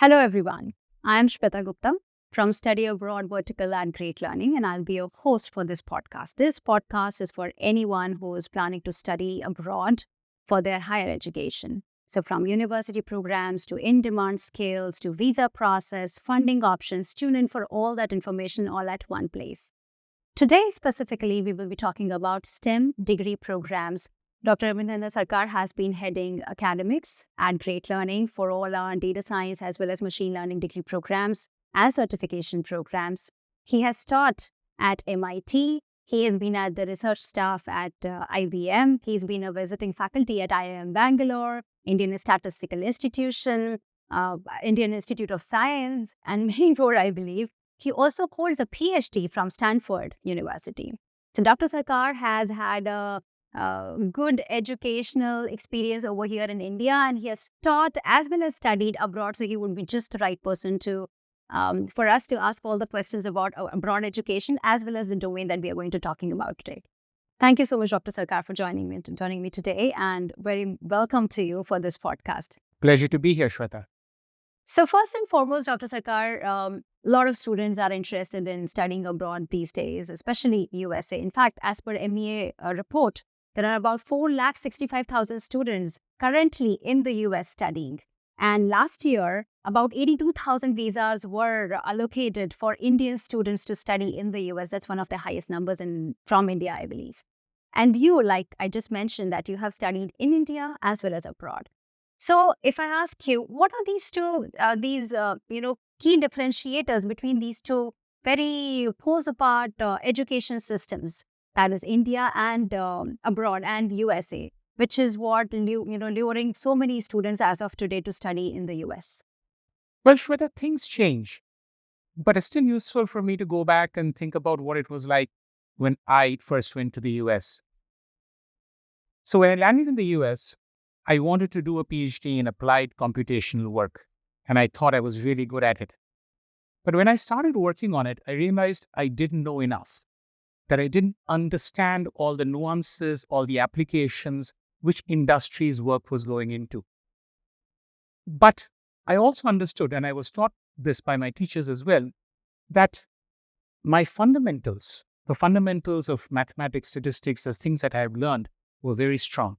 Hello, everyone. I am Shweta Gupta from Study Abroad Vertical at Great Learning, and I'll be your host for this podcast. This podcast is for anyone who is planning to study abroad for their higher education. So, from university programs to in demand skills to visa process, funding options, tune in for all that information all at one place. Today, specifically, we will be talking about STEM degree programs. Dr. Abhinandan Sarkar has been heading academics at Great Learning for all our data science as well as machine learning degree programs and certification programs. He has taught at MIT. He has been at the research staff at IBM. He's been a visiting faculty at IIM Bangalore, Indian Statistical Institution, Indian Institute of Science, and many more, I believe. He also holds a PhD from Stanford University. So Dr. Sarkar has had a good educational experience over here in India, and he has taught as well as studied abroad. So he would be just the right person to for us to ask all the questions about abroad education as well as the domain that we are going to talking about today. Thank you so much, Dr. Sarkar, for joining me today, and very welcome to you for this podcast. Pleasure to be here, Shweta. So first and foremost, Dr. Sarkar, a lot of students are interested in studying abroad these days, especially USA. In fact, as per MBA report, there are about 465,000 students currently in the US studying. And last year, about 82,000 visas were allocated for Indian students to study in the US. That's one of the highest numbers from India, I believe. And you, like I just mentioned, that you have studied in India as well as abroad. So if I ask you, what are these two, key differentiators between these two very poles apart education systems, that is India and abroad and USA, which is what luring so many students as of today to study in the US? Well, Shweta, things change, but it's still useful for me to go back and think about what it was like when I first went to the US. So when I landed in the US, I wanted to do a PhD in applied computational work, and I thought I was really good at it. But when I started working on it, I realized I didn't know enough, that I didn't understand all the nuances, all the applications, which industries work was going into. But I also understood, and I was taught this by my teachers as well, that my fundamentals, the fundamentals of mathematics, statistics, the things that I have learned were very strong.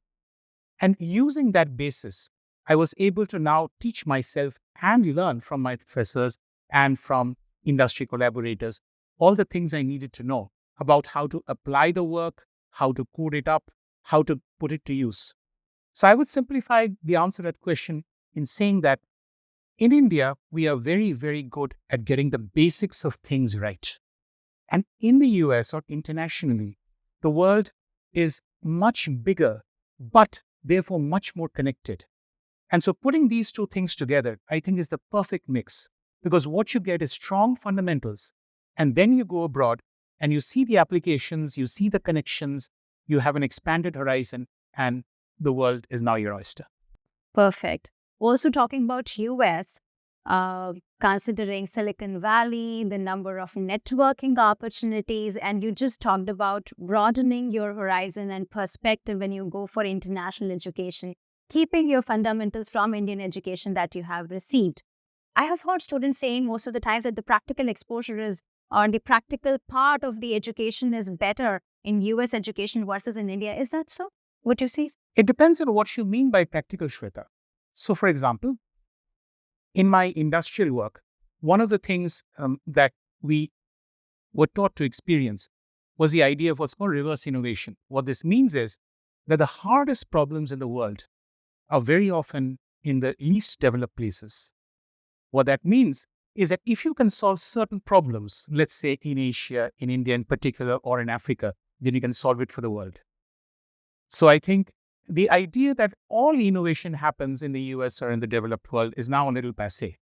And using that basis, I was able to now teach myself and learn from my professors and from industry collaborators all the things I needed to know about how to apply the work, how to code it up, how to put it to use. So I would simplify the answer to that question in saying that in India, we are very, very good at getting the basics of things right. And in the US or internationally, the world is much bigger, but therefore much more connected. And so putting these two things together, I think, is the perfect mix, because what you get is strong fundamentals, and then you go abroad and you see the applications, you see the connections, you have an expanded horizon, and the world is now your oyster. Perfect. Also talking about US, considering Silicon Valley, the number of networking opportunities, and you just talked about broadening your horizon and perspective when you go for international education, keeping your fundamentals from Indian education that you have received. I have heard students saying most of the times that the practical exposure is, or the practical part of the education is better in US education versus in India. Is that so? What you see? It depends on what you mean by practical, Shweta. So, for example, in my industrial work, one of the things that we were taught to experience was the idea of what's called reverse innovation. What this means is that the hardest problems in the world are very often in the least developed places. What that means is that if you can solve certain problems, let's say in Asia, in India in particular, or in Africa, then you can solve it for the world. So I think the idea that all innovation happens in the US or in the developed world is now a little passé.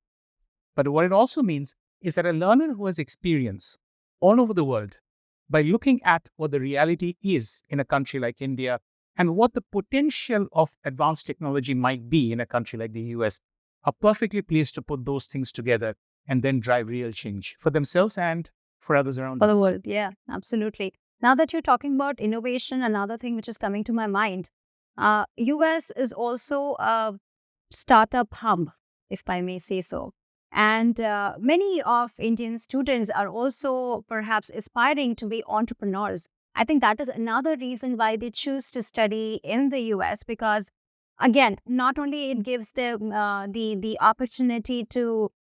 But what it also means is that a learner who has experience all over the world, by looking at what the reality is in a country like India and what the potential of advanced technology might be in a country like the US, are perfectly placed to put those things together and then drive real change for themselves and for others around For them. the world, yeah, absolutely. Now that you're talking about innovation, another thing which is coming to my mind, US is also a startup hub, if I may say so. And many of Indian students are also perhaps aspiring to be entrepreneurs. I think that is another reason why they choose to study in the US, because again, not only it gives them the opportunity to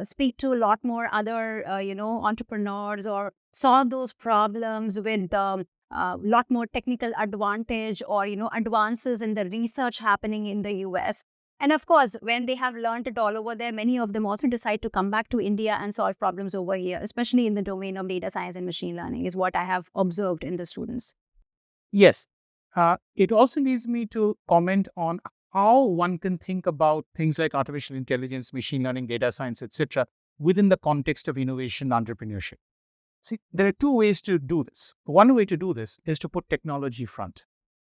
speak to a lot more other entrepreneurs, or solve those problems with lot more technical advantage, or advances in the research happening in the US. And of course, when they have learned it all over there, many of them also decide to come back to India and solve problems over here, especially in the domain of data science and machine learning, is what I have observed in the students. Yes. It also leads me to comment on how one can think about things like artificial intelligence, machine learning, data science, etc., within the context of innovation entrepreneurship. See, there are two ways to do this. One way to do this is to put technology front,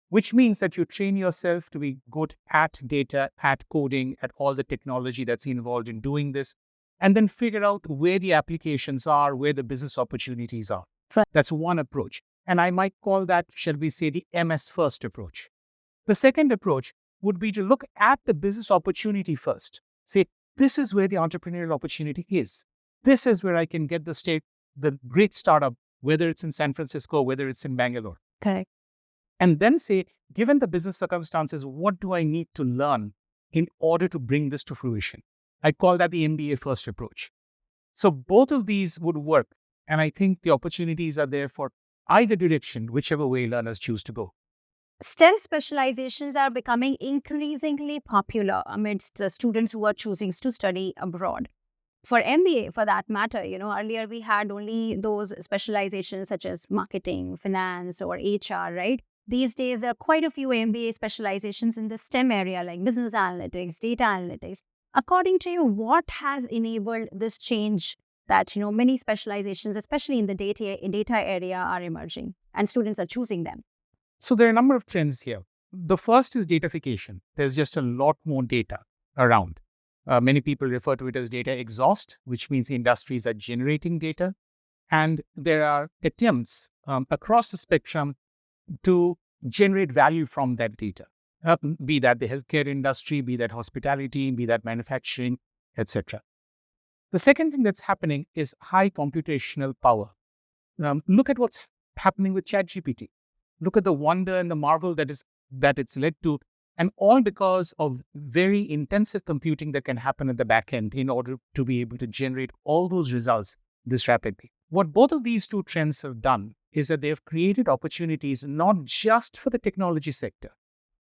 which means that you train yourself to be good at data, at coding, at all the technology that's involved in doing this, and then figure out where the applications are, where the business opportunities are. Right. That's one approach. And I might call that, shall we say, the MS first approach. The second approach would be to look at the business opportunity first. Say, this is where the entrepreneurial opportunity is. This is where I can get the great startup, whether it's in San Francisco, whether it's in Bangalore. Correct. And then say, given the business circumstances, what do I need to learn in order to bring this to fruition? I call that the MBA first approach. So both of these would work. And I think the opportunities are there for either direction, whichever way learners choose to go. STEM specializations are becoming increasingly popular amidst the students who are choosing to study abroad. For MBA, for that matter, earlier we had only those specializations such as marketing, finance, or HR, right? These days, there are quite a few MBA specializations in the STEM area, like business analytics, data analytics. According to you, what has enabled this change that, many specializations, especially in the data area, are emerging and students are choosing them? So there are a number of trends here. The first is datafication. There's just a lot more data around. Many people refer to it as data exhaust, which means industries are generating data. And there are attempts across the spectrum to generate value from that data, be that the healthcare industry, be that hospitality, be that manufacturing, etc. The second thing that's happening is high computational power. Look at what's happening with ChatGPT. Look at the wonder and the marvel that it's led to, and all because of very intensive computing that can happen at the back end in order to be able to generate all those results this rapidly. What both of these two trends have done is that they have created opportunities not just for the technology sector,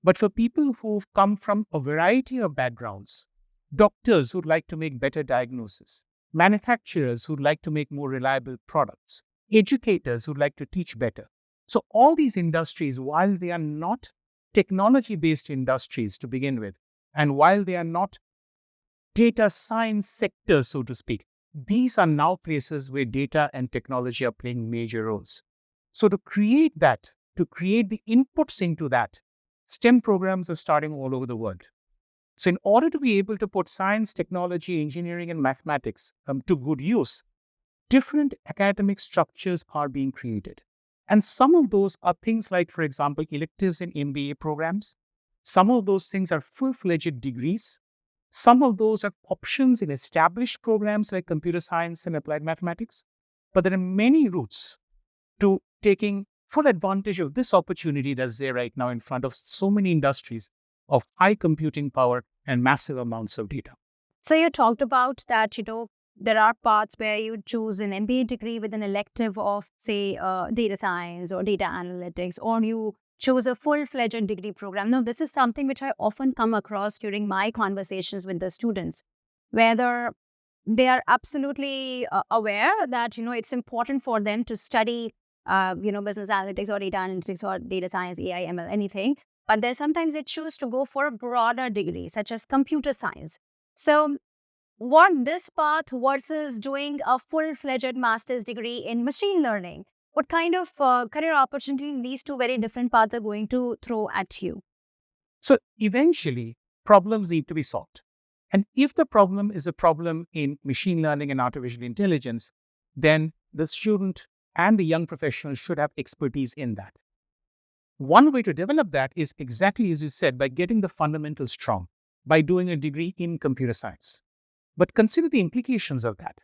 but for people who've come from a variety of backgrounds. Doctors who'd like to make better diagnosis, manufacturers who'd like to make more reliable products, educators who'd like to teach better. So all these industries, while they are not technology-based industries to begin with, and while they are not data science sectors, so to speak, these are now places where data and technology are playing major roles. So to create the inputs into that, STEM programs are starting all over the world. So in order to be able to put science, technology, engineering, and mathematics to good use, different academic structures are being created. And some of those are things like, for example, electives in MBA programs. Some of those things are full-fledged degrees. Some of those are options in established programs like computer science and applied mathematics. But there are many routes to taking full advantage of this opportunity that's there right now in front of so many industries of high computing power and massive amounts of data. So you talked about that, there are paths where you choose an MBA degree with an elective of, say, data science or data analytics, or you choose a full-fledged degree program. Now, this is something which I often come across during my conversations with the students, whether they are absolutely aware that, it's important for them to study, business analytics or data analytics or data science, AI, ML, anything. But then sometimes they choose to go for a broader degree, such as computer science. So what this path versus doing a full-fledged master's degree in machine learning, what kind of career opportunity these two very different paths are going to throw at you? So eventually, problems need to be solved. And if the problem is a problem in machine learning and artificial intelligence, then the student and the young professional should have expertise in that. One way to develop that is exactly as you said, by getting the fundamentals strong, by doing a degree in computer science. But consider the implications of that.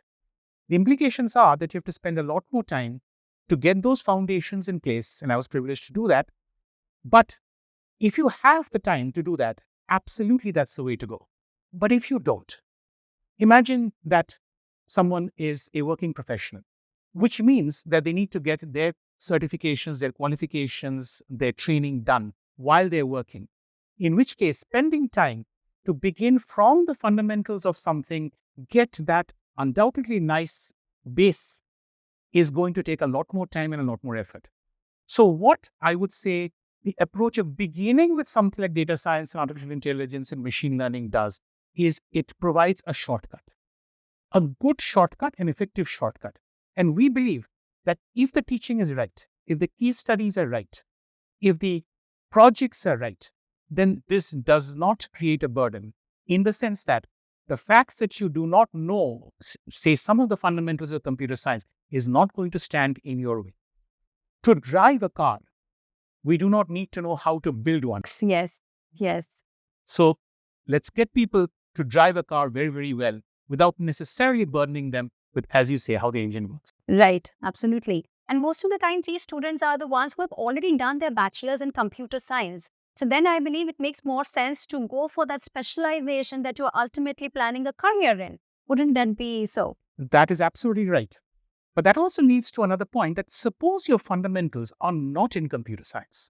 The implications are that you have to spend a lot more time to get those foundations in place, and I was privileged to do that. But if you have the time to do that, absolutely that's the way to go. But if you don't, imagine that someone is a working professional, which means that they need to get their certifications, their qualifications, their training done while they're working. In which case, spending time to begin from the fundamentals of something, get that undoubtedly nice base is going to take a lot more time and a lot more effort. So what I would say the approach of beginning with something like data science and artificial intelligence and machine learning does is it provides a shortcut, a good shortcut, an effective shortcut. And we believe that if the teaching is right, if the case studies are right, if the projects are right, then this does not create a burden in the sense that the facts that you do not know, say some of the fundamentals of computer science, is not going to stand in your way. To drive a car, we do not need to know how to build one. Yes, yes. So let's get people to drive a car very, very well without necessarily burdening them with, as you say, how the engine works. Right, absolutely. And most of the time, these students are the ones who have already done their bachelor's in computer science. So then I believe it makes more sense to go for that specialization that you're ultimately planning a career in. Wouldn't that be so? That is absolutely right. But that also leads to another point that suppose your fundamentals are not in computer science.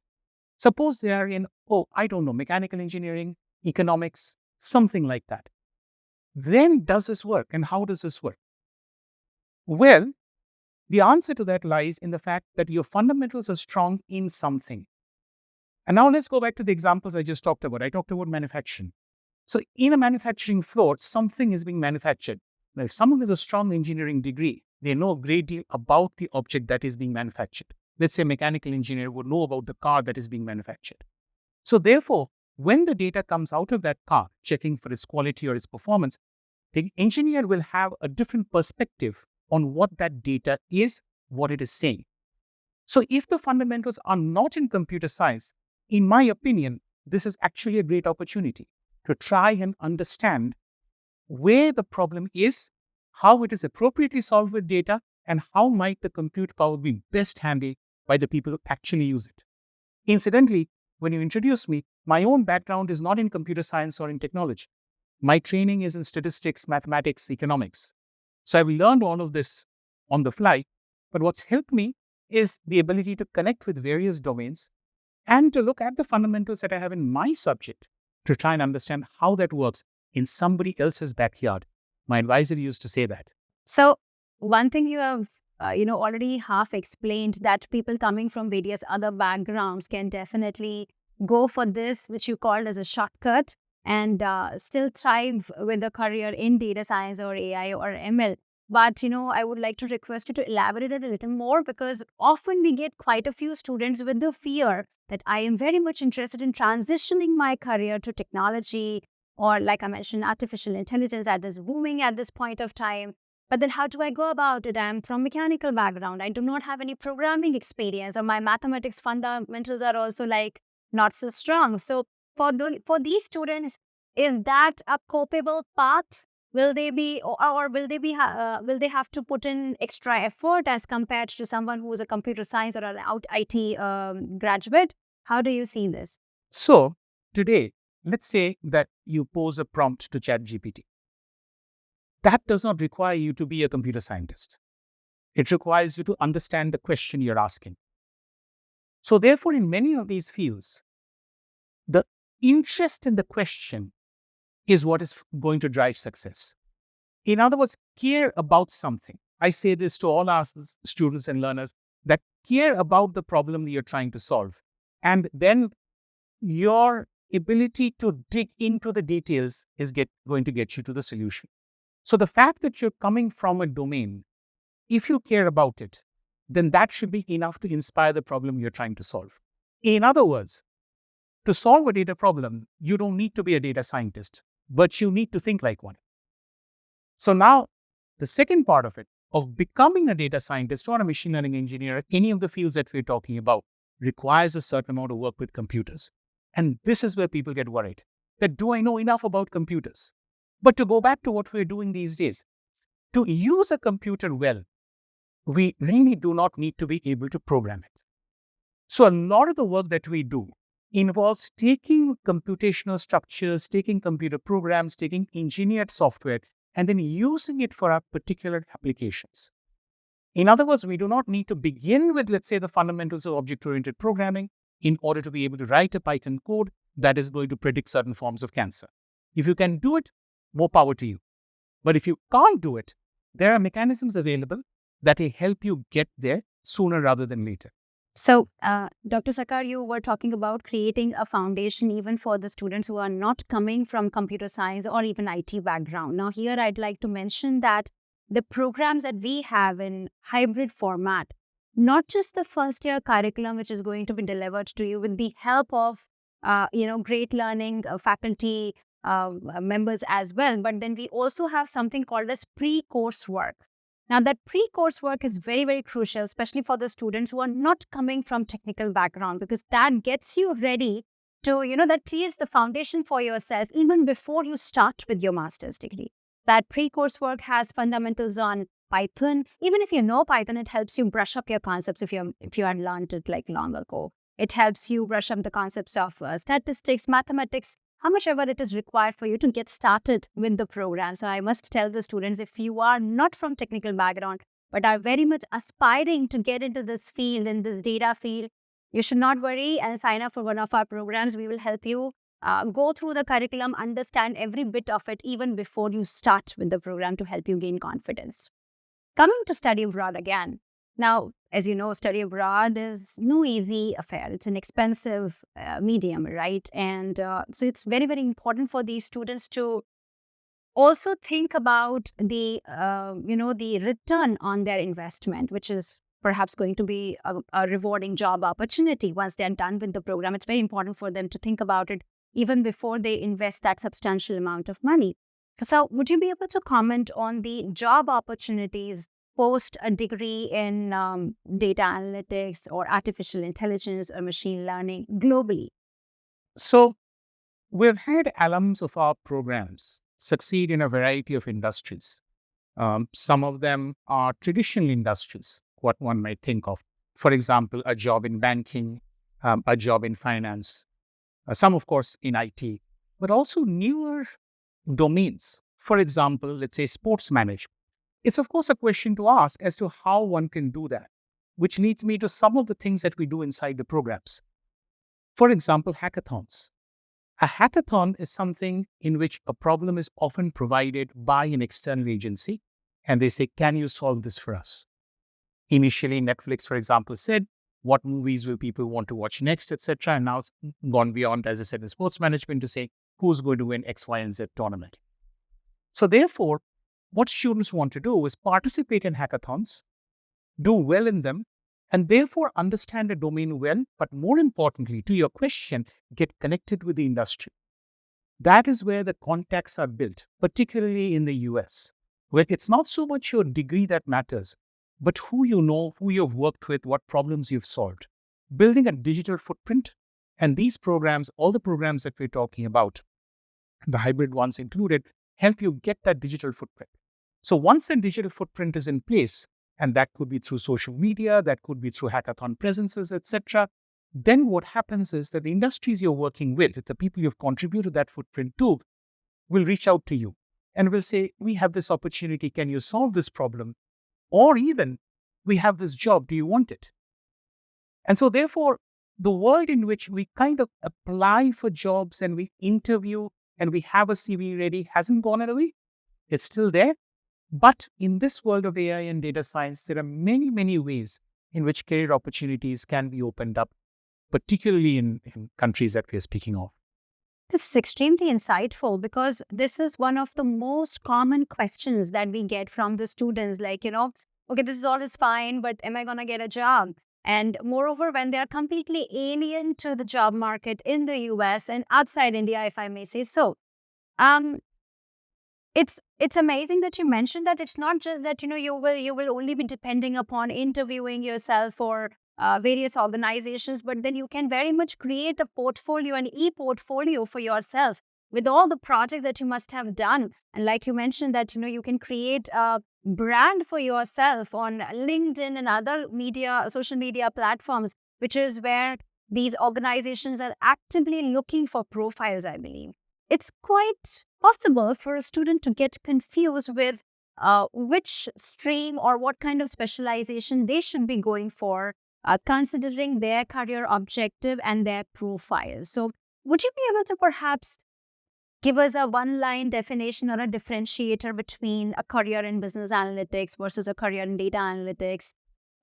Suppose they are in, mechanical engineering, economics, something like that. Then does this work? And how does this work? Well, the answer to that lies in the fact that your fundamentals are strong in something. And now let's go back to the examples I just talked about. I talked about manufacturing. So in a manufacturing floor, something is being manufactured. Now, if someone has a strong engineering degree, they know a great deal about the object that is being manufactured. Let's say a mechanical engineer would know about the car that is being manufactured. So therefore, when the data comes out of that car, checking for its quality or its performance, the engineer will have a different perspective on what that data is, what it is saying. So if the fundamentals are not in computer science, in my opinion, this is actually a great opportunity to try and understand where the problem is, how it is appropriately solved with data, and how might the compute power be best handled by the people who actually use it. Incidentally, when you introduce me, my own background is not in computer science or in technology. My training is in statistics, mathematics, economics. So I've learned all of this on the fly, but what's helped me is the ability to connect with various domains and to look at the fundamentals that I have in my subject to try and understand how that works in somebody else's backyard. My advisor used to say that. So one thing you have already half explained that people coming from various other backgrounds can definitely go for this, which you called as a shortcut, and still thrive with a career in data science or AI or ML. But, I would like to request you to elaborate it a little more, because often we get quite a few students with the fear that I am very much interested in transitioning my career to technology, or like I mentioned, artificial intelligence that is booming at this point of time. But then how do I go about it? I'm from mechanical background. I do not have any programming experience, or my mathematics fundamentals are also not so strong. So for these students, is that a copable path? Will they be, or will they be, will they have to put in extra effort as compared to someone who is a computer science or an IT graduate? How do you see this? So today, let's say that you pose a prompt to ChatGPT. That does not require you to be a computer scientist. It requires you to understand the question you're asking. So therefore, in many of these fields, the interest in the question is what is going to drive success. In other words, care about something. I say this to all our students and learners, that care about the problem that you're trying to solve. And then your ability to dig into the details is going to get you to the solution. So the fact that you're coming from a domain, if you care about it, then that should be enough to inspire the problem you're trying to solve. In other words, to solve a data problem, you don't need to be a data scientist, but you need to think like one. So now, the second part of it, of becoming a data scientist or a machine learning engineer, any of the fields that we're talking about, requires a certain amount of work with computers. And this is where people get worried. That do I know enough about computers? But to go back to what we're doing these days, to use a computer well, we really do not need to be able to program it. So a lot of the work that we do involves taking computational structures, taking computer programs, taking engineered software, and then using it for our particular applications. In other words, we do not need to begin with, let's say, the fundamentals of object-oriented programming in order to be able to write a Python code that is going to predict certain forms of cancer. If you can do it, more power to you. But if you can't do it, there are mechanisms available that will help you get there sooner rather than later. So, Dr. Sarkar, you were talking about creating a foundation even for the students who are not coming from computer science or even IT background. Now, here I'd like to mention that the programs that we have in hybrid format, not just the first year curriculum, which is going to be delivered to you with the help of, great learning faculty members as well, but then we also have something called as pre-course work. Now, that pre-course work is very, very crucial, especially for the students who are not coming from technical background, because that gets you ready to, that creates the foundation for yourself even before you start with your master's degree. That pre-course work has fundamentals on Python. Even if you know Python, it helps you brush up your concepts if you had learned it like long ago. It helps you brush up the concepts of statistics, mathematics, how much ever it is required for you to get started with the program. So I must tell the students, if you are not from technical background, but are very much aspiring to get into this field, in this data field, you should not worry and sign up for one of our programs. We will help you go through the curriculum, understand every bit of it, even before you start with the program, to help you gain confidence. Coming to study abroad again. Now, as you know, study abroad is no easy affair. It's an expensive medium, right? And so it's very, very important for these students to also think about the return on their investment, which is perhaps going to be a rewarding job opportunity once they're done with the program. It's very important for them to think about it even before they invest that substantial amount of money. So would you be able to comment on the job opportunities post a degree in data analytics or artificial intelligence or machine learning globally? So we've had alums of our programs succeed in a variety of industries. Some of them are traditional industries, what one might think of. For example, a job in banking, a job in finance, some, of course, in IT, but also newer domains. For example, let's say sports management. It's, of course, a question to ask as to how one can do that, which leads me to some of the things that we do inside the programs. For example, hackathons. A hackathon is something in which a problem is often provided by an external agency, and they say, can you solve this for us? Initially, Netflix, for example, said, what movies will people want to watch next, etc. And now it's gone beyond, as I said, in sports management to say, who's going to win X, Y, and Z tournament. So therefore, what students want to do is participate in hackathons, do well in them, and therefore understand the domain well, but more importantly, to your question, get connected with the industry. That is where the contacts are built, particularly in the US, where it's not so much your degree that matters, but who you know, who you've worked with, what problems you've solved. Building a digital footprint, and these programs, all the programs that we're talking about, the hybrid ones included, help you get that digital footprint. So once that digital footprint is in place, and that could be through social media, that could be through hackathon presences, etc., then what happens is that the industries you're working with, the people you've contributed that footprint to, will reach out to you and will say, we have this opportunity, can you solve this problem? Or even, we have this job, do you want it? And so therefore, the world in which we kind of apply for jobs and we interview and we have a CV ready hasn't gone away. It's still there. But in this world of AI and data science, there are many, many ways in which career opportunities can be opened up, particularly in countries that we are speaking of. This is extremely insightful, because this is one of the most common questions that we get from the students. Like, okay, this is all is fine, but am I going to get a job? And moreover, when they are completely alien to the job market in the US and outside India, if I may say so. It's amazing that you mentioned that it's not just that you will only be depending upon interviewing yourself for various organizations, but then you can very much create a portfolio, an e-portfolio for yourself, with all the projects that you must have done, and like you mentioned that, you can create a brand for yourself on LinkedIn and other social media platforms, which is where these organizations are actively looking for profiles, I believe. It's quite possible for a student to get confused with which stream or what kind of specialization they should be going for, considering their career objective and their profile. So, would you be able to perhaps give us a one-line definition or a differentiator between a career in business analytics versus a career in data analytics,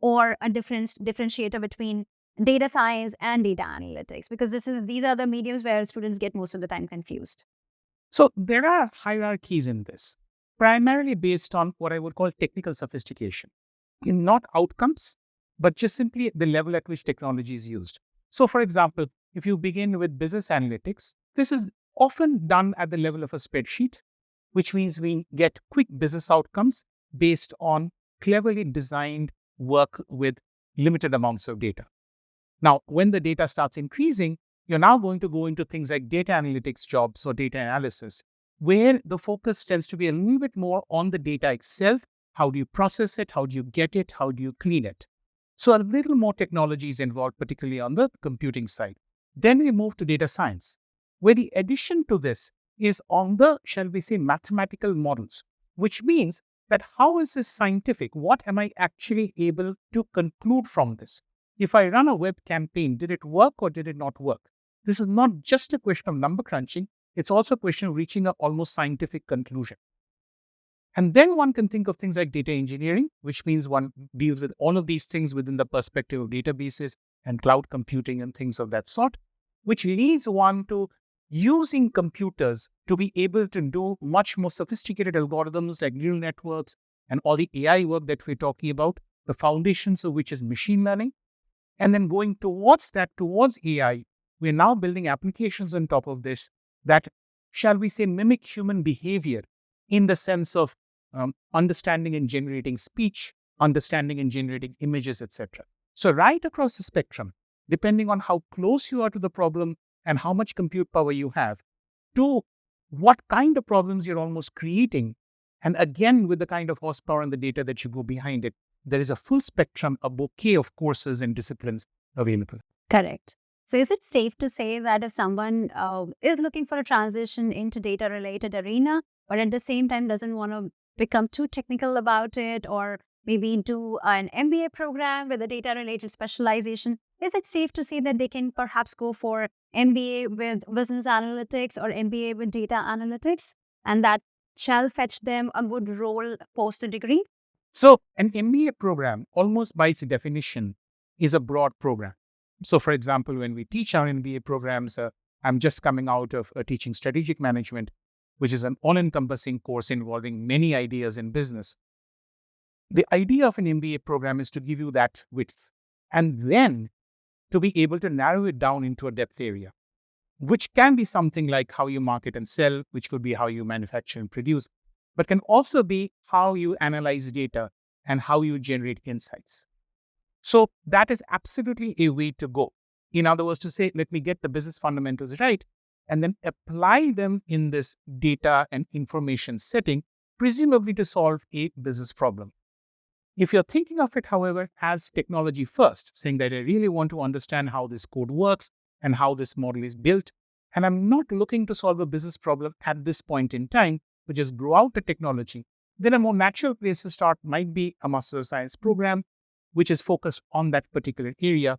or a differentiator between data science and data analytics? Because these are the mediums where students get most of the time confused. So there are hierarchies in this, primarily based on what I would call technical sophistication, not outcomes, but just simply the level at which technology is used. So, for example, if you begin with business analytics, this is often done at the level of a spreadsheet, which means we get quick business outcomes based on cleverly designed work with limited amounts of data. Now, when the data starts increasing, you're now going to go into things like data analytics jobs or data analysis, where the focus tends to be a little bit more on the data itself. How do you process it? How do you get it? How do you clean it? So a little more technology is involved, particularly on the computing side. Then we move to data science, where the addition to this is on the, shall we say, mathematical models, which means that how is this scientific? What am I actually able to conclude from this? If I run a web campaign, did it work or did it not work? This is not just a question of number crunching. It's also a question of reaching an almost scientific conclusion. And then one can think of things like data engineering, which means one deals with all of these things within the perspective of databases and cloud computing and things of that sort, which leads one to using computers to be able to do much more sophisticated algorithms like neural networks and all the AI work that we're talking about, the foundations of which is machine learning. And then going towards AI, we're now building applications on top of this that, shall we say, mimic human behavior in the sense of understanding and generating speech, understanding and generating images, etc. So right across the spectrum, depending on how close you are to the problem and how much compute power you have, to what kind of problems you're almost creating, and again, with the kind of horsepower and the data that you go behind it, there is a full spectrum, a bouquet of courses and disciplines available. Correct. So is it safe to say that if someone is looking for a transition into data-related arena, but at the same time doesn't want to become too technical about it, or maybe do an MBA program with a data-related specialization, is it safe to say that they can perhaps go for MBA with business analytics or MBA with data analytics, and that shall fetch them a good role post a degree? So an MBA program, almost by its definition, is a broad program. So for example, when we teach our MBA programs, I'm just coming out of teaching strategic management, which is an all-encompassing course involving many ideas in business. The idea of an MBA program is to give you that width and then to be able to narrow it down into a depth area, which can be something like how you market and sell, which could be how you manufacture and produce, but can also be how you analyze data and how you generate insights. So that is absolutely a way to go. In other words, to say, let me get the business fundamentals right and then apply them in this data and information setting, presumably to solve a business problem. If you're thinking of it, however, as technology first, saying that I really want to understand how this code works and how this model is built, and I'm not looking to solve a business problem at this point in time, but just grow out the technology, then a more natural place to start might be a Master of Science program, which is focused on that particular area.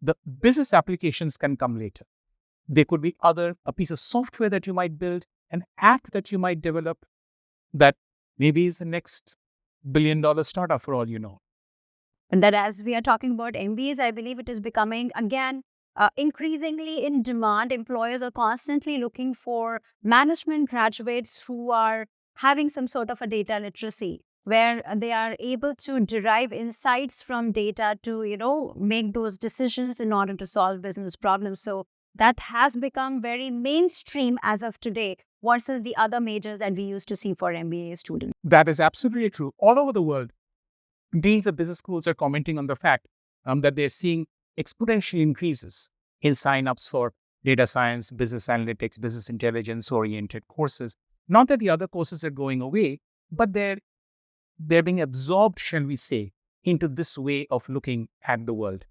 The business applications can come later. There could be a piece of software that you might build, an app that you might develop that maybe is the next billion-dollar startup for all you know. And that as we are talking about MBAs, I believe it is becoming, again, increasingly in demand. Employers are constantly looking for management graduates who are having some sort of a data literacy, where they are able to derive insights from data to, make those decisions in order to solve business problems. So that has become very mainstream as of today versus the other majors that we used to see for MBA students. That is absolutely true. All over the world, deans of business schools are commenting on the fact that they're seeing exponential increases in signups for data science, business analytics, business intelligence oriented courses. Not that the other courses are going away, but they're being absorbed, shall we say, into this way of looking at the world.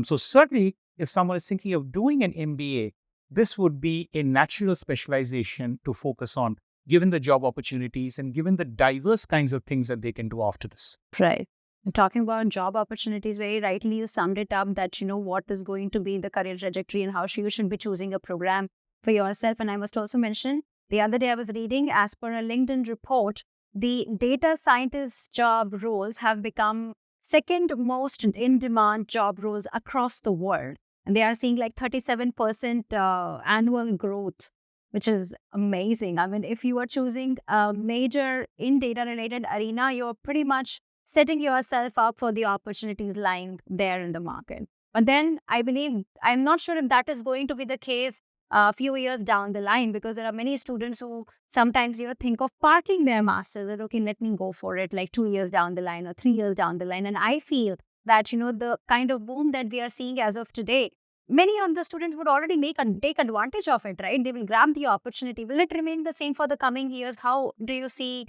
So certainly, if someone is thinking of doing an MBA, this would be a natural specialization to focus on, given the job opportunities and given the diverse kinds of things that they can do after this. Right. And talking about job opportunities, very rightly you summed it up that, what is going to be the career trajectory and how you should be choosing a program for yourself. And I must also mention, the other day I was reading, as per a LinkedIn report, the data scientist job roles have become second most in demand job roles across the world. And they are seeing like 37% annual growth, which is amazing. I mean, if you are choosing a major in data related arena, you're pretty much setting yourself up for the opportunities lying there in the market. But then I believe, I'm not sure if that is going to be the case a few years down the line, because there are many students who sometimes, think of parking their masters that, okay, let me go for it like 2 years down the line or 3 years down the line. And I feel that, the kind of boom that we are seeing as of today, many of the students would already take advantage of it, right? They will grab the opportunity. Will it remain the same for the coming years? How do you see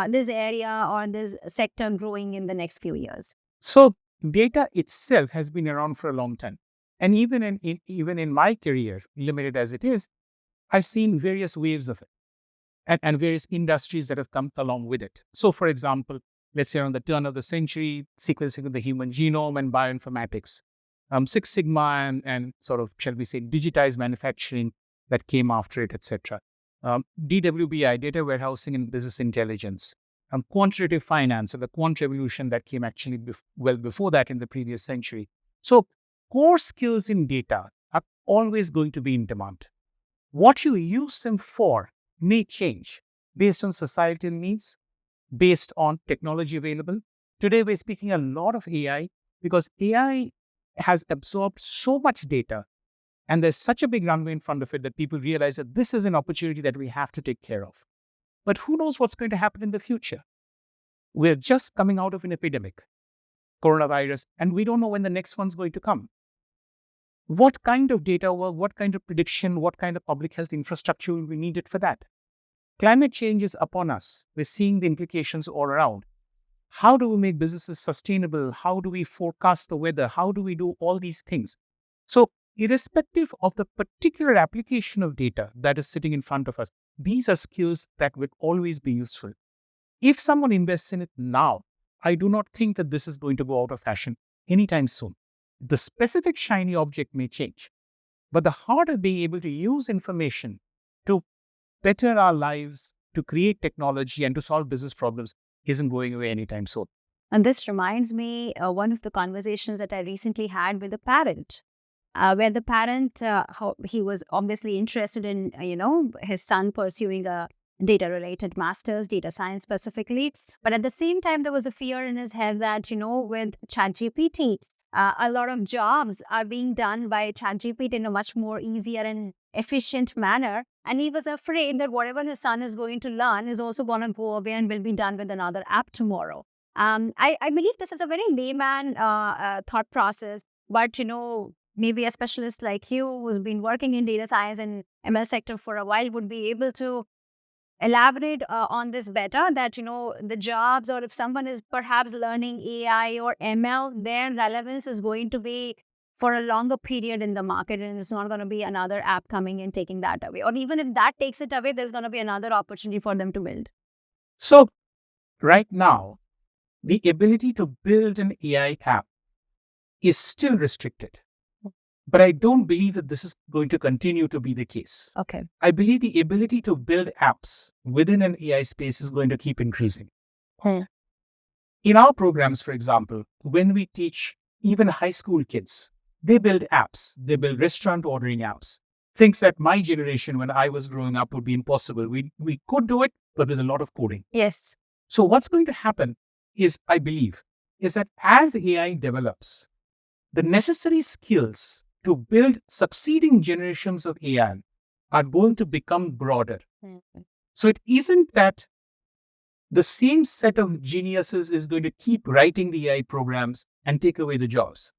this area or this sector growing in the next few years? So data itself has been around for a long time. And even in my career, limited as it is, I've seen various waves of it and various industries that have come along with it. So, for example, let's say around the turn of the century, sequencing of the human genome and bioinformatics, Six Sigma and sort of, shall we say, digitized manufacturing that came after it, etc. DWBI, data warehousing and business intelligence, quantitative finance, and the quant revolution that came actually well before that in the previous century. So core skills in data are always going to be in demand. What you use them for may change based on societal needs, based on technology available. Today, we're speaking a lot of AI because AI has absorbed so much data and there's such a big runway in front of it that people realize that this is an opportunity that we have to take care of. But who knows what's going to happen in the future? We're just coming out of an epidemic, coronavirus, and we don't know when the next one's going to come. What kind of data work, what kind of prediction, what kind of public health infrastructure will be needed for that? Climate change is upon us. We're seeing the implications all around. How do we make businesses sustainable? How do we forecast the weather? How do we do all these things? So, irrespective of the particular application of data that is sitting in front of us, these are skills that will always be useful. If someone invests in it now, I do not think that this is going to go out of fashion anytime soon. The specific shiny object may change, but the heart of being able to use information to better our lives, to create technology, and to solve business problems isn't going away anytime soon. And this reminds me one of the conversations that I recently had with a parent, where the parent, he was obviously interested in, his son pursuing a data-related master's, data science specifically. But at the same time, there was a fear in his head that, with ChatGPT, a lot of jobs are being done by ChatGPT in a much more easier and efficient manner. And he was afraid that whatever his son is going to learn is also going to go away and will be done with another app tomorrow. I believe this is a very layman thought process, but, maybe a specialist like you who's been working in data science and ML sector for a while would be able to elaborate on this better, that, the jobs, or if someone is perhaps learning AI or ML, their relevance is going to be for a longer period in the market, and it's not going to be another app coming and taking that away. Or even if that takes it away, there's going to be another opportunity for them to build. So right now, the ability to build an AI app is still restricted. But I don't believe that this is going to continue to be the case. Okay. I believe the ability to build apps within an AI space is going to keep increasing. In our programs, for example, when we teach even high school kids, they build apps. They build restaurant ordering apps. Things that my generation, when I was growing up, would be impossible. We could do it, but with a lot of coding. Yes. So what's going to happen is, I believe, is that as AI develops, the necessary skills to build succeeding generations of AI are going to become broader. So it isn't that the same set of geniuses is going to keep writing the AI programs and take away the jobs.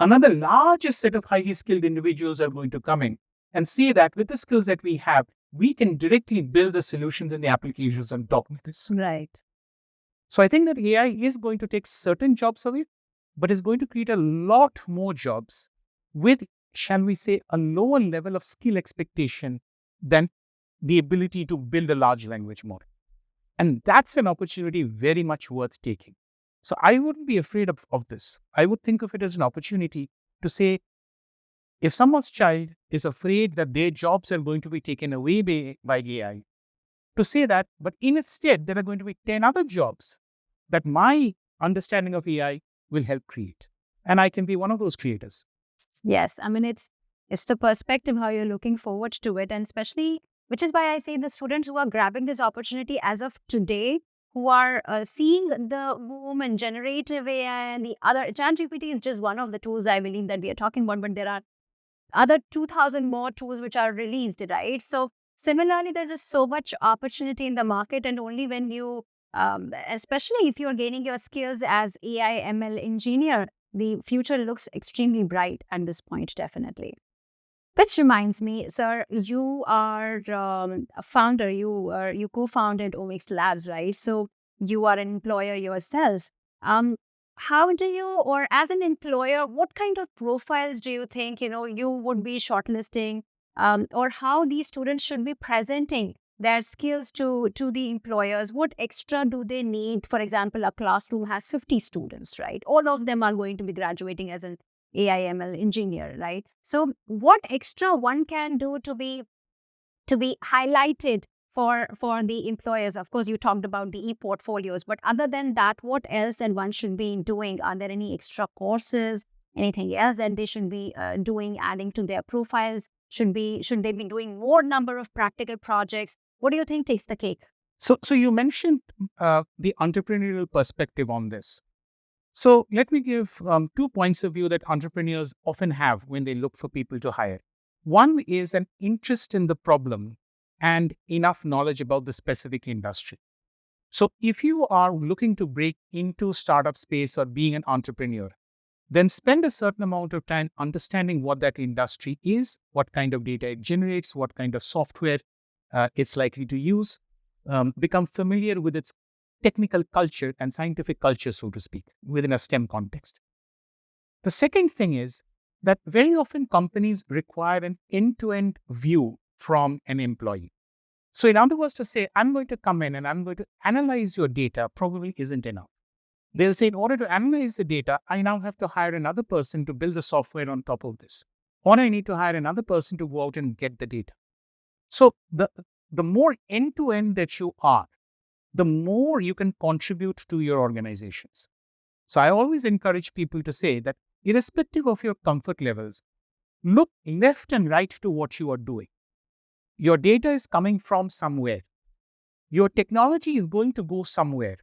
another larger set of highly skilled individuals are going to come in and say that with the skills that we have, we can directly build the solutions and the applications on top of this. Right. So I think that AI is going to take certain jobs away, but is going to create a lot more jobs with, shall we say, a lower level of skill expectation than the ability to build a large language model. And that's an opportunity very much worth taking. So I wouldn't be afraid of this. I would think of it as an opportunity to say, if someone's child is afraid that their jobs are going to be taken away by AI, to say that, but instead, there are going to be 10 other jobs that my understanding of AI will help create. And I can be one of those creators. Yes, I mean it's the perspective how you're looking forward to it, and especially which is why I say the students who are grabbing this opportunity as of today, who are seeing the boom in generative AI and the other. ChatGPT is just one of the tools I believe that we are talking about, but there are other 2,000 more tools which are released, right? So similarly, there's just so much opportunity in the market, and only when you, especially if you're gaining your skills as AI ML engineer, the future looks extremely bright at this point, definitely. Which reminds me, sir, you are a founder. You co-founded Omics Labs, right? So you are an employer yourself. Um, how do you, or as an employer, what kind of profiles do you think you would be shortlisting, or how these students should be presenting their skills to the employers? What extra do they need? For example, a classroom has 50 students, right? All of them are going to be graduating as an AI/ML engineer, right? So what extra one can do to be highlighted for the employers? Of course, you talked about the e-portfolios, but other than that, what else and one should be doing? Are there any extra courses, anything else that they should be doing, adding to their profiles? Should they be doing more number of practical projects? What do you think takes the cake? So you mentioned the entrepreneurial perspective on this. So let me give 2 points of view that entrepreneurs often have when they look for people to hire. One is an interest in the problem and enough knowledge about the specific industry. So if you are looking to break into startup space or being an entrepreneur, then spend a certain amount of time understanding what that industry is, what kind of data it generates, what kind of software it's likely to use, become familiar with its technical culture and scientific culture, so to speak, within a STEM context. The second thing is that very often companies require an end-to-end view from an employee. So in other words, to say, I'm going to come in and I'm going to analyze your data probably isn't enough. They'll say, in order to analyze the data, I now have to hire another person to build the software on top of this. Or I need to hire another person to go out and get the data. So the more end-to-end that you are, the more you can contribute to your organizations. So I always encourage people to say that irrespective of your comfort levels, look left and right to what you are doing. Your data is coming from somewhere. Your technology is going to go somewhere.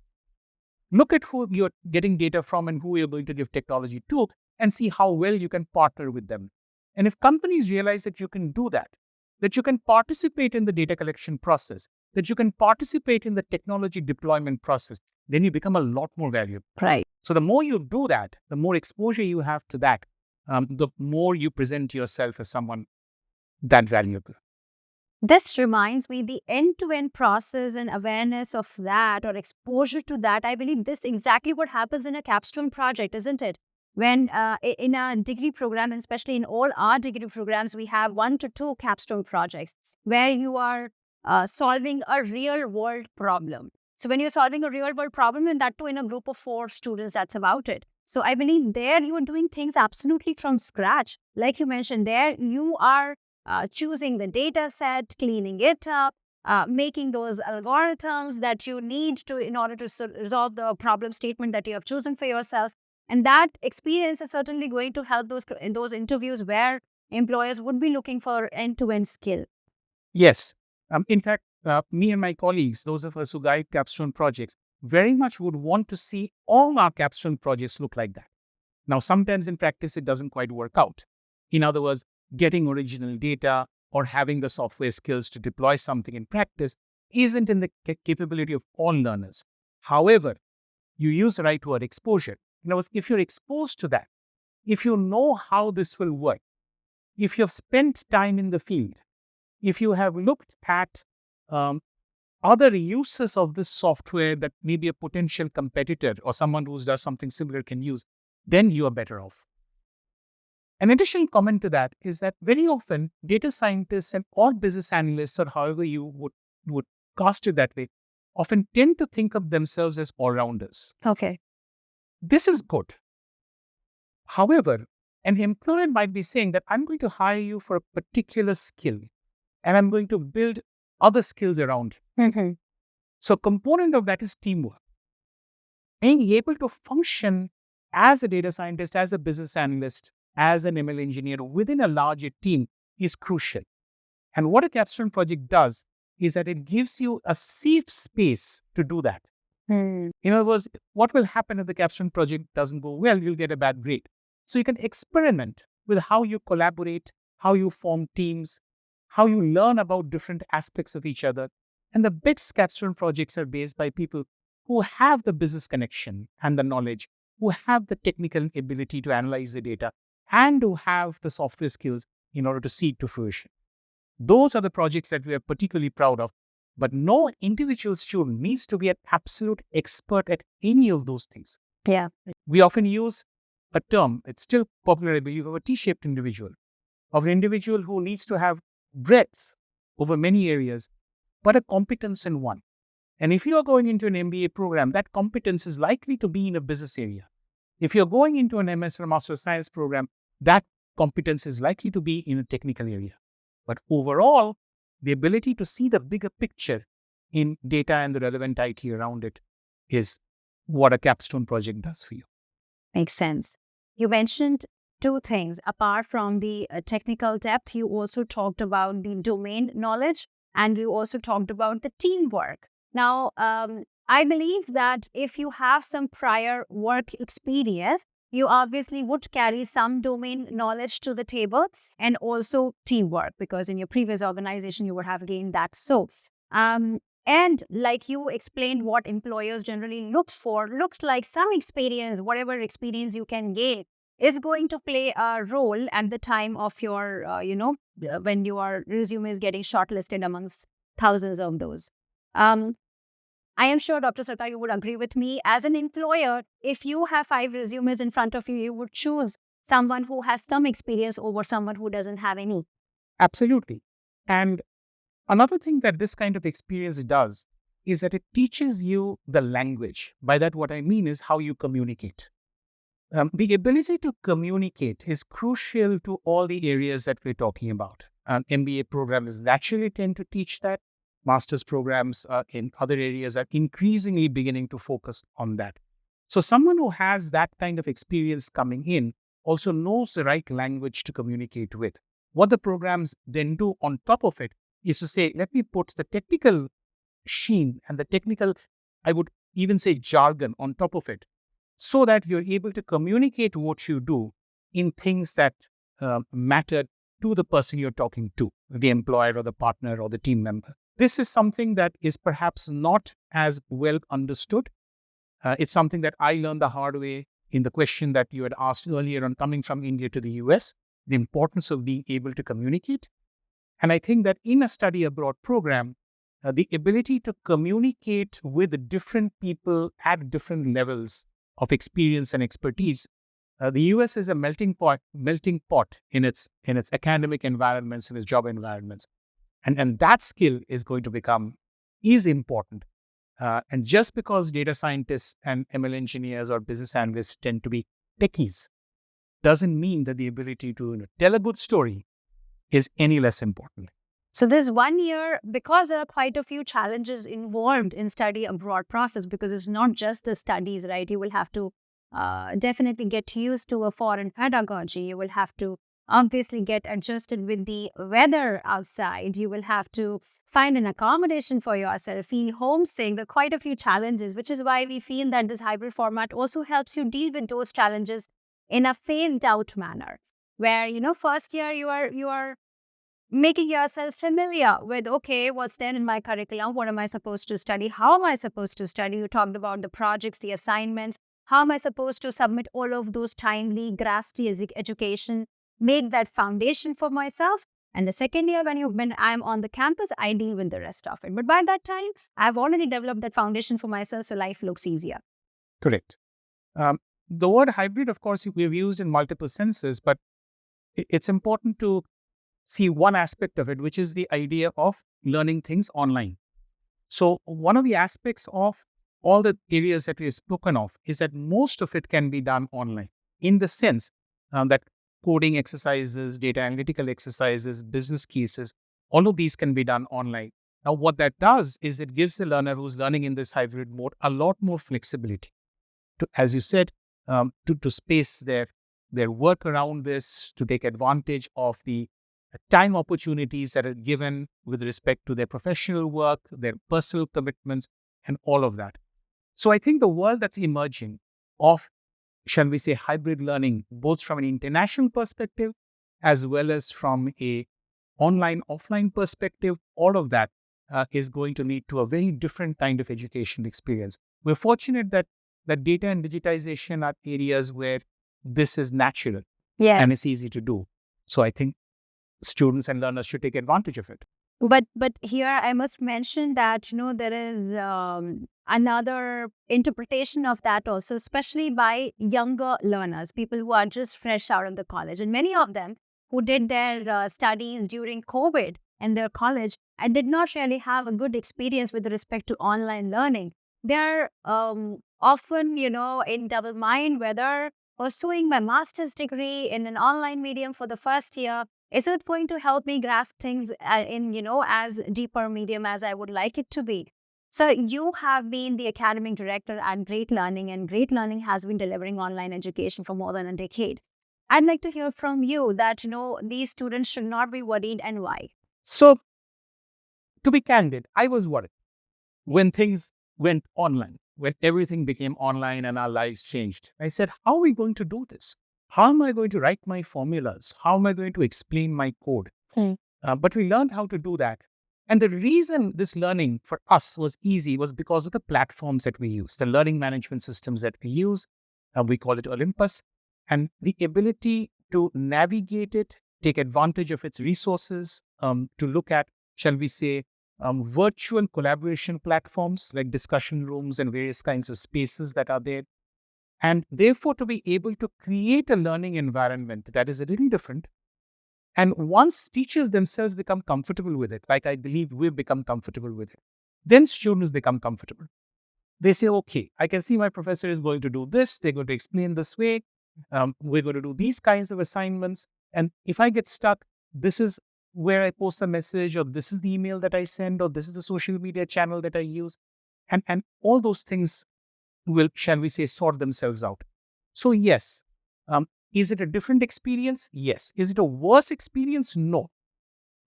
Look at who you're getting data from and who you're going to give technology to, and see how well you can partner with them. And if companies realize that you can do that you can participate in the data collection process, that you can participate in the technology deployment process, then you become a lot more valuable. Right. So the more you do that, the more exposure you have to that, the more you present yourself as someone that valuable. This reminds me the end-to-end process and awareness of that or exposure to that. I believe this exactly what happens in a capstone project, isn't it? When in a degree program, and especially in all our degree programs, we have 1 to 2 capstone projects where you are solving a real world problem. So when you're solving a real world problem, and that too in a group of 4 students, that's about it. So I believe there you are doing things absolutely from scratch. Like you mentioned, there you are choosing the data set, cleaning it up, making those algorithms that you need to in order to resolve the problem statement that you have chosen for yourself. And that experience is certainly going to help in those interviews where employers would be looking for end-to-end skill. Yes. In fact, me and my colleagues, those of us who guide capstone projects, very much would want to see all our capstone projects look like that. Now, sometimes in practice, it doesn't quite work out. In other words, getting original data or having the software skills to deploy something in practice isn't in the capability of all learners. However, you use the right word exposure. In other words, if you're exposed to that, if you know how this will work, if you have spent time in the field, if you have looked at um, other uses of this software that maybe a potential competitor or someone who does something similar can use, then you are better off. An additional comment to that is that very often data scientists and or business analysts, or however you would cast it that way, often tend to think of themselves as all-rounders. Okay. This is good. However, an employer might be saying that I'm going to hire you for a particular skill and I'm going to build other skills around it. Mm-hmm. So a component of that is teamwork. Being able to function as a data scientist, as a business analyst, as an ML engineer within a larger team is crucial. And what a capstone project does is that it gives you a safe space to do that. Mm. In other words, what will happen if the capstone project doesn't go well? You'll get a bad grade. So you can experiment with how you collaborate, how you form teams, how you learn about different aspects of each other. And the best capstone projects are based by people who have the business connection and the knowledge, who have the technical ability to analyze the data, and who have the software skills in order to see it to fruition. Those are the projects that we are particularly proud of. But no individual student needs to be an absolute expert at any of those things. Yeah. We often use a term, it's still popular, I believe, of a T-shaped individual, of an individual who needs to have breadth over many areas, but a competence in one. And if you are going into an MBA program, that competence is likely to be in a business area. If you're going into an MS or Master of Science program, that competence is likely to be in a technical area. But overall, the ability to see the bigger picture in data and the relevant IT around it is what a capstone project does for you. Makes sense. You mentioned two things. Apart from the technical depth, you also talked about the domain knowledge and you also talked about the teamwork. Now, I believe that if you have some prior work experience, you obviously would carry some domain knowledge to the table and also teamwork, because in your previous organization, you would have gained that. So, and like you explained, what employers generally look for, looks like some experience, whatever experience you can gain, is going to play a role at the time of your, when your resume is getting shortlisted amongst thousands of those. I am sure, Dr. Sarkar, you would agree with me. As an employer, if you have 5 resumes in front of you, you would choose someone who has some experience over someone who doesn't have any. Absolutely. And another thing that this kind of experience does is that it teaches you the language. By that, what I mean is how you communicate. The ability to communicate is crucial to all the areas that we're talking about. MBA programs naturally tend to teach that. Master's programs in other areas are increasingly beginning to focus on that. So someone who has that kind of experience coming in also knows the right language to communicate with. What the programs then do on top of it is to say, let me put the technical sheen and the technical, I would even say jargon on top of it, so that you're able to communicate what you do in things that matter to the person you're talking to, the employer or the partner or the team member. This is something that is perhaps not as well understood. It's something that I learned the hard way in the question that you had asked earlier on coming from India to the US, the importance of being able to communicate. And I think that in a study abroad program, the ability to communicate with different people at different levels of experience and expertise, the US is a melting pot in its academic environments, in its job environments. And that skill is going to is important. And just because data scientists and ML engineers or business analysts tend to be techies, doesn't mean that the ability to tell a good story is any less important. So this 1 year, because there are quite a few challenges involved in study abroad process, because it's not just the studies, right? You will have to definitely get used to a foreign pedagogy. You will have to obviously get adjusted with the weather outside. You will have to find an accommodation for yourself, feel homesick. There are quite a few challenges, which is why we feel that this hybrid format also helps you deal with those challenges in a phased out manner, where, first year you are making yourself familiar with, okay, what's there in my curriculum? What am I supposed to study? How am I supposed to study? You talked about the projects, the assignments. How am I supposed to submit all of those timely, grassy education, make that foundation for myself? And the second year, when I'm on the campus, I deal with the rest of it. But by that time, I've already developed that foundation for myself, so life looks easier. Correct. The word hybrid, of course, we've used in multiple senses, but it's important to see one aspect of it, which is the idea of learning things online. So one of the aspects of all the areas that we've spoken of is that most of it can be done online, in the sense that coding exercises, data analytical exercises, business cases, all of these can be done online. Now, what that does is it gives the learner who's learning in this hybrid mode a lot more flexibility to, as you said, to space their work around this, to take advantage of the time opportunities that are given with respect to their professional work, their personal commitments, and all of that. So I think the world that's emerging of, shall we say, hybrid learning, both from an international perspective as well as from a online, offline perspective, all of that is going to lead to a very different kind of education experience. We're fortunate that data and digitization are areas where this is natural and it's easy to do. So I think students and learners should take advantage of it. But here I must mention that there is another interpretation of that also, especially by younger learners, people who are just fresh out of the college, and many of them who did their studies during COVID in their college and did not really have a good experience with respect to online learning. They're often in double mind whether pursuing my master's degree in an online medium for the first year, is it going to help me grasp things in, as deeper medium as I would like it to be? So you have been the academic director at Great Learning, and Great Learning has been delivering online education for more than a decade. I'd like to hear from you that, these students should not be worried, and why. So, to be candid, I was worried when things went online, when everything became online and our lives changed. I said, how are we going to do this? How am I going to write my formulas? How am I going to explain my code? But we learned how to do that. And the reason this learning for us was easy was because of the platforms that we use, the learning management systems that we use. We call it Olympus. And the ability to navigate it, take advantage of its resources, to look at, shall we say, virtual collaboration platforms like discussion rooms and various kinds of spaces that are there. And therefore, to be able to create a learning environment that is a little different. And once teachers themselves become comfortable with it, like I believe we've become comfortable with it, then students become comfortable. They say, okay, I can see my professor is going to do this. They're going to explain this way. We're going to do these kinds of assignments. And if I get stuck, this is where I post a message, or this is the email that I send, or this is the social media channel that I use. And all those things will, shall we say, sort themselves out. So yes, is it a different experience? Yes. Is it a worse experience? No.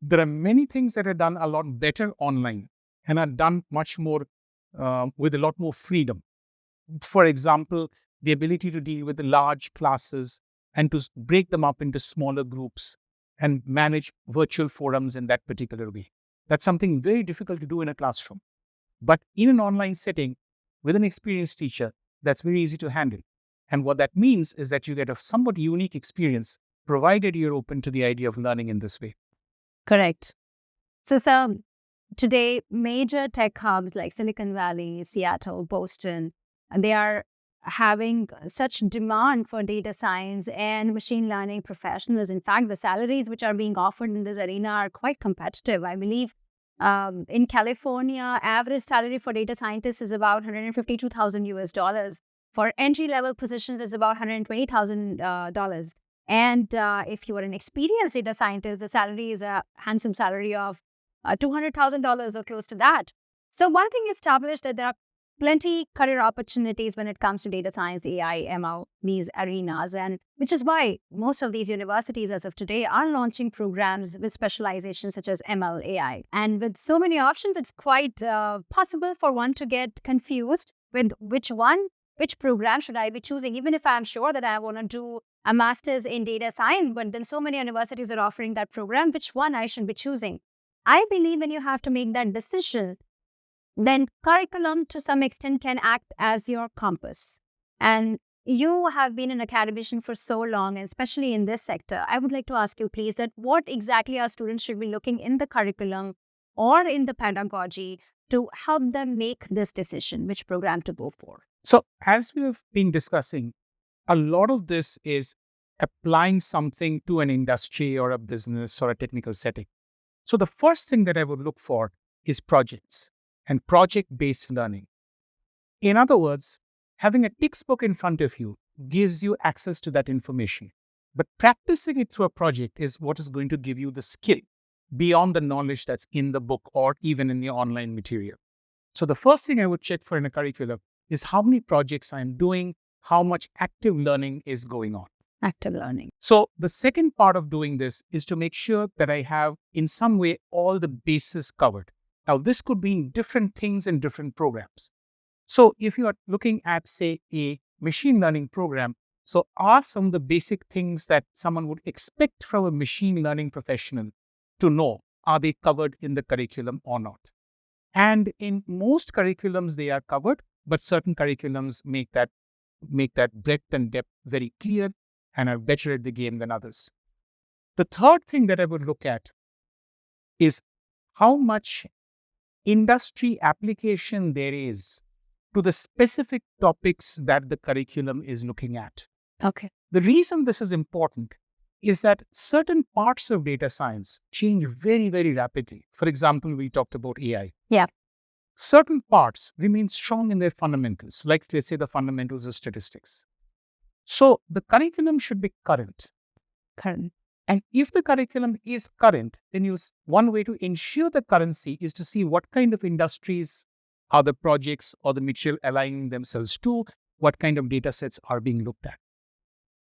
There are many things that are done a lot better online and are done much more with a lot more freedom. For example, the ability to deal with the large classes and to break them up into smaller groups and manage virtual forums in that particular way. That's something very difficult to do in a classroom. But in an online setting, with an experienced teacher, that's very easy to handle. And what that means is that you get a somewhat unique experience, provided you're open to the idea of learning in this way. Correct. So today, major tech hubs like Silicon Valley, Seattle, Boston, they are having such demand for data science and machine learning professionals. In fact, the salaries which are being offered in this arena are quite competitive. I believe in California, average salary for data scientists is about $152,000 US. For entry-level positions, it's about $120,000. And if you are an experienced data scientist, the salary is a handsome salary of $200,000 or close to that. So one thing established that there are plenty career opportunities when it comes to data science, AI, ML, these arenas, and which is why most of these universities as of today are launching programs with specializations such as ML, AI. And with so many options, it's quite possible for one to get confused with which program should I be choosing, even if I'm sure that I want to do a master's in data science, but then so many universities are offering that program, which one I should be choosing. I believe when you have to make that decision, then curriculum to some extent can act as your compass. And you have been an academician for so long, and especially in this sector. I would like to ask you, please, that what exactly our students should be looking in the curriculum or in the pedagogy to help them make this decision, which program to go for? So, as we have been discussing, a lot of this is applying something to an industry or a business or a technical setting. So, the first thing that I would look for is projects and project based learning. In other words, having a textbook in front of you gives you access to that information. But practicing it through a project is what is going to give you the skill beyond the knowledge that's in the book or even in the online material. So the first thing I would check for in a curriculum is how many projects I'm doing, how much active learning is going on. Active learning. So the second part of doing this is to make sure that I have in some way all the bases covered. Now, this could mean different things in different programs. So if you are looking at, say, a machine learning program, so are some of the basic things that someone would expect from a machine learning professional to know, are they covered in the curriculum or not? And in most curriculums, they are covered, but certain curriculums make that breadth and depth very clear and are better at the game than others. The third thing that I would look at is how much industry application there is to the specific topics that the curriculum is looking at. Okay. The reason this is important is that certain parts of data science change very, very rapidly. For example, we talked about AI. Yeah. Certain parts remain strong in their fundamentals, like let's say the fundamentals of statistics. So the curriculum should be current. Current. And if the curriculum is current, then one way to ensure the currency is to see what kind of industries are the projects or the material aligning themselves to, what kind of data sets are being looked at.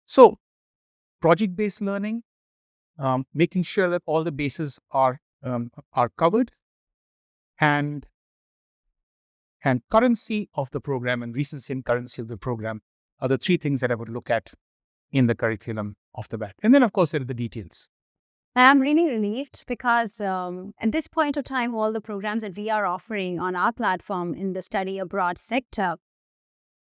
So project-based learning, making sure that all the bases are covered, and currency of the program and recency and currency of the program are the three things that I would look at in the curriculum off the bat. And then, of course, there are the details. I'm really relieved because at this point of time, all the programs that we are offering on our platform in the study abroad sector,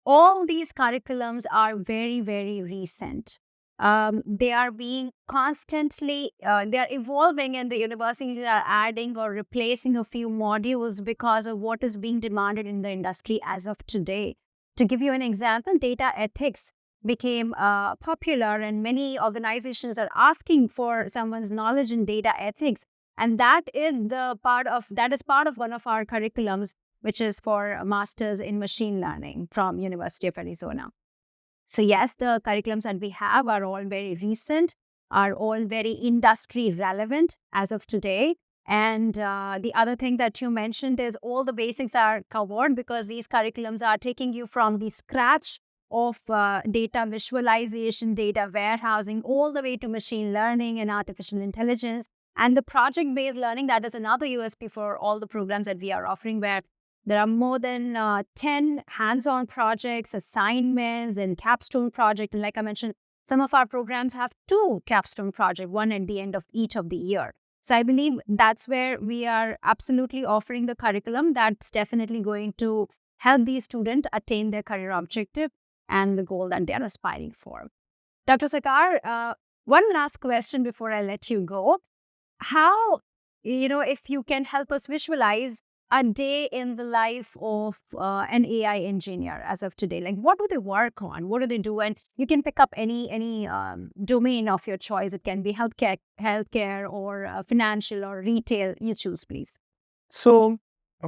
all these curriculums are very, very recent. They are being constantly, they are evolving, and the universities are adding or replacing a few modules because of what is being demanded in the industry as of today. To give you an example, data ethics became popular, and many organizations are asking for someone's knowledge in data ethics, and that is part of one of our curriculums, which is for a master's in machine learning from University of Arizona. So yes, the curriculums that we have are all very recent, are all very industry relevant as of today. And the other thing that you mentioned is all the basics are covered because these curriculums are taking you from the scratch of data visualization, data warehousing, all the way to machine learning and artificial intelligence. And the project-based learning, that is another USP for all the programs that we are offering, where there are more than 10 hands-on projects, assignments, and capstone project. And like I mentioned, some of our programs have 2 capstone projects, one at the end of each of the year. So I believe that's where we are absolutely offering the curriculum that's definitely going to help these students attain their career objective and the goal that they're aspiring for. Dr. Sarkar, one last question before I let you go. How, if you can help us visualize a day in the life of an AI engineer as of today, like what do they work on? What do they do? And you can pick up any domain of your choice. It can be healthcare or financial or retail. You choose, please. So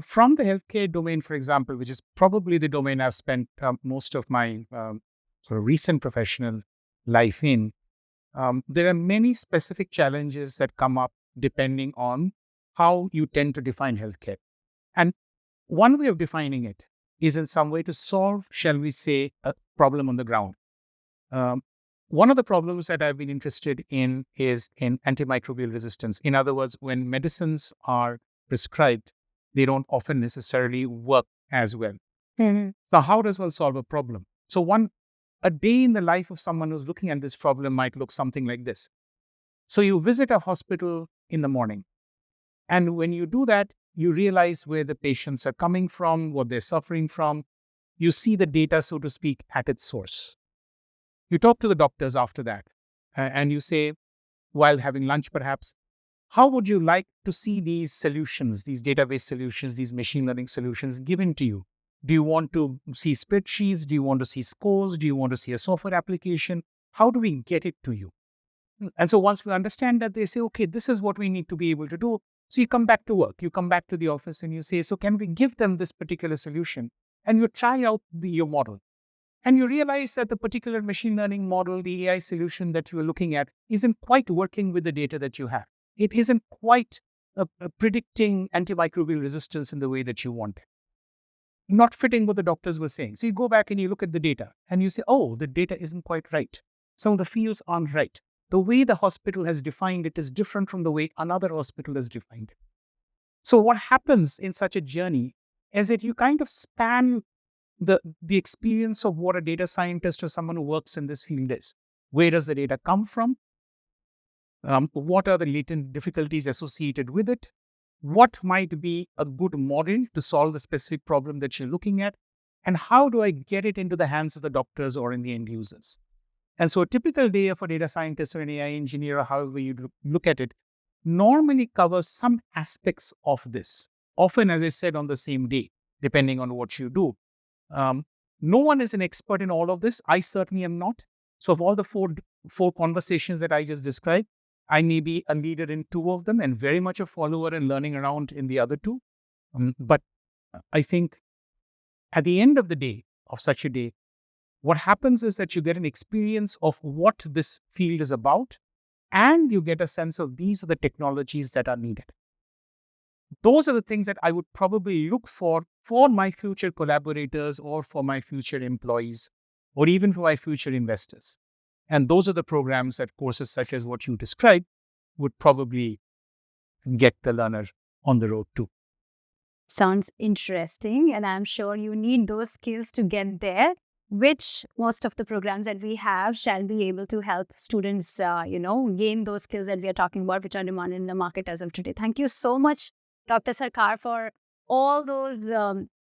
from the healthcare domain, for example, which is probably the domain I've spent most of my sort of recent professional life in, there are many specific challenges that come up depending on how you tend to define healthcare. And one way of defining it is in some way to solve, shall we say, a problem on the ground. One of the problems that I've been interested in is in antimicrobial resistance. In other words, when medicines are prescribed, they don't often necessarily work as well. Mm-hmm. So how does one solve a problem? So a day in the life of someone who's looking at this problem might look something like this. So you visit a hospital in the morning. And when you do that, you realize where the patients are coming from, what they're suffering from. you see the data, so to speak, at its source. You talk to the doctors after that, and you say, while having lunch perhaps, how would you like to see these solutions, these database solutions, these machine learning solutions given to you? Do you want to see spreadsheets? Do you want to see scores? Do you want to see a software application? How do we get it to you? And so once we understand that, they say, okay, this is what we need to be able to do. So you come back to work, you come back to the office and you say, so can we give them this particular solution? And you try out your model. And you realize that the particular machine learning model, the AI solution that you are looking at, isn't quite working with the data that you have. It isn't quite predicting antimicrobial resistance in the way that you want it. Not fitting what the doctors were saying. So you go back and you look at the data and you say, oh, the data isn't quite right. Some of the fields aren't right. The way the hospital has defined it is different from the way another hospital has defined it. So what happens in such a journey is that you kind of span the experience of what a data scientist or someone who works in this field is. Where does the data come from? What are the latent difficulties associated with it? What might be a good model to solve the specific problem that you're looking at? And how do I get it into the hands of the doctors or in the end users? And so a typical day of a data scientist or an AI engineer, or however you look at it, normally covers some aspects of this. Often, as I said, on the same day, depending on what you do. No one is an expert in all of this. I certainly am not. So of all the four conversations that I just described, I may be a leader in 2 of them and very much a follower and learning around in the other 2. But I think at the end of the day, of such a day, what happens is that you get an experience of what this field is about, and you get a sense of these are the technologies that are needed. Those are the things that I would probably look for my future collaborators or for my future employees or even for my future investors. And those are the programs that courses such as what you described would probably get the learner on the road to. Sounds interesting. And I'm sure you need those skills to get there, which most of the programs that we have shall be able to help students, gain those skills that we are talking about, which are demanded in the market as of today. Thank you so much, Dr. Sarkar, for all those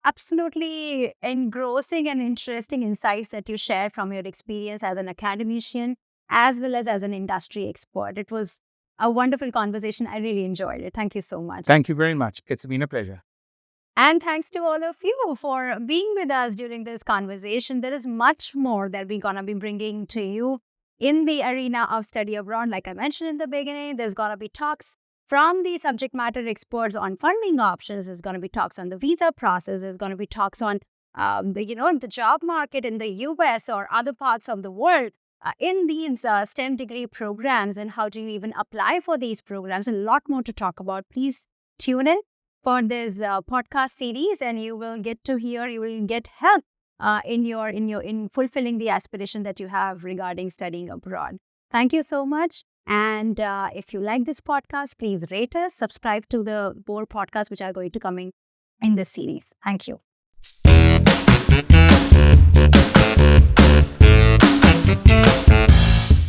absolutely engrossing and interesting insights that you shared from your experience as an academician as well as an industry expert. It was a wonderful conversation. I really enjoyed it. Thank you so much. Thank you very much. It's been a pleasure. And thanks to all of you for being with us during this conversation. There is much more that we're going to be bringing to you in the arena of study abroad. Like I mentioned in the beginning, there's going to be talks from the subject matter experts on funding options. There's going to be talks on the visa process. There's going to be talks on, the job market in the US or other parts of the world in these STEM degree programs and how do you even apply for these programs. A lot more to talk about. Please tune in for this podcast series, and you will get help in fulfilling the aspiration that you have regarding studying abroad. Thank you so much. And if you like this podcast, please rate us, subscribe to the more podcasts which are going to coming in this series. Thank you.